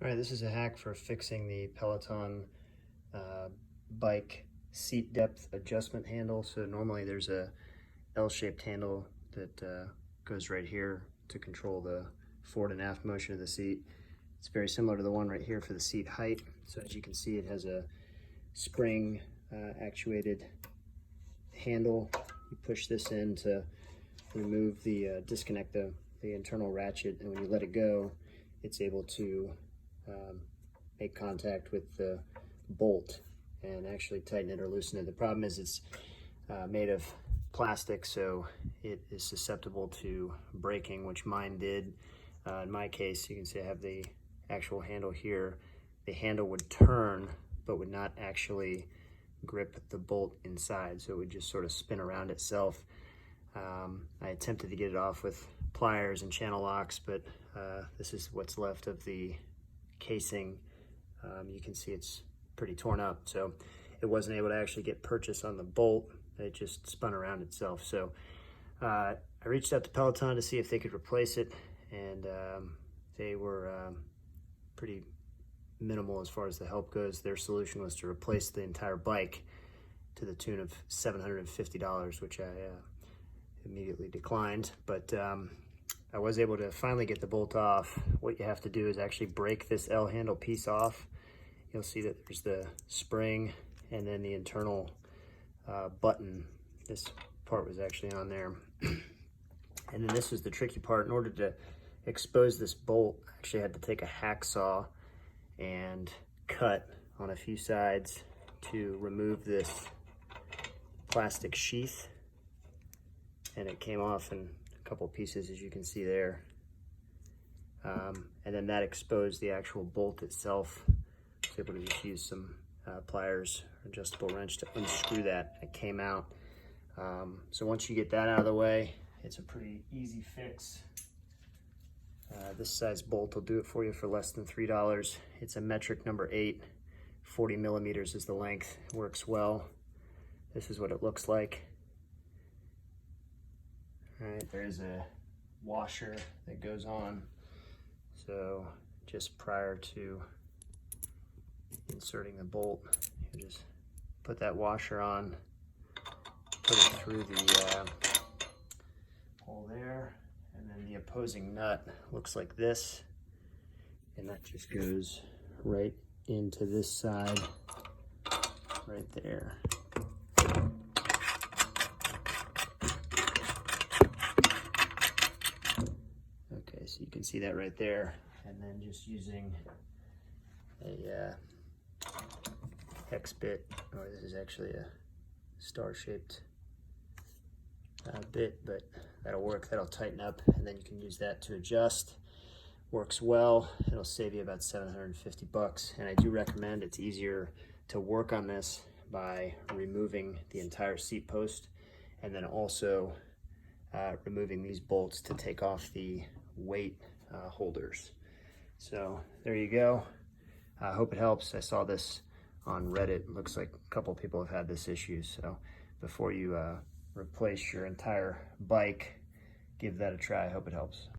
All right, this is a hack for fixing the Peloton bike seat depth adjustment handle. So normally there's a L-shaped handle that goes right here to control the forward and aft motion of the seat. It's very similar to the one right here for the seat height. So as you can see, it has a spring actuated handle. You push this in to remove the disconnect the internal ratchet, and when you let it go, it's able to make contact with the bolt and actually tighten it or loosen it. The problem is it's made of plastic, so it is susceptible to breaking, which mine did. In my case, you can see I have the actual handle here. The handle would turn but would not actually grip the bolt inside, so it would just sort of spin around itself. I attempted to get it off with pliers and channel locks, but this is what's left of the casing. You can see it's pretty torn up, so it wasn't able to actually get purchase on the bolt. It just spun around itself. So I reached out to Peloton to see if they could replace it, and they were pretty minimal as far as the help goes. Their solution was to replace the entire bike to the tune of $750, which I immediately declined. But I was able to finally get the bolt off. What you have to do is actually break this L handle piece off. You'll see that there's the spring and then the internal button. This part was actually on there. And then this was the tricky part. In order to expose this bolt, I actually had to take a hacksaw and cut on a few sides to remove this plastic sheath, and it came off in a couple pieces, as you can see there. And then that exposed the actual bolt itself. I was able to just use some pliers or adjustable wrench to unscrew that. It came out. So once you get that out of the way, it's a pretty easy fix. This size bolt will do it for you for less than $3. It's a metric number 8, 40 millimeters is the length. It works well. This is what it looks like. All right, there is a washer that goes on. So just prior to inserting the bolt, you just put that washer on, put it through the hole there, and then the opposing nut looks like this, and that just goes right into this side right there. Okay, so you can see that right there, and then just using a hex bit, or this is actually a star-shaped bit, but that'll work. That'll tighten up, and then you can use that to adjust. Works well. It'll save you about $750, and I do recommend, it's easier to work on this by removing the entire seat post, and then also removing these bolts to take off the weight holders. So there you go. I hope it helps. I saw this on Reddit. It looks like a couple people have had this issue. So before you replace your entire bike, give that a try. I hope it helps.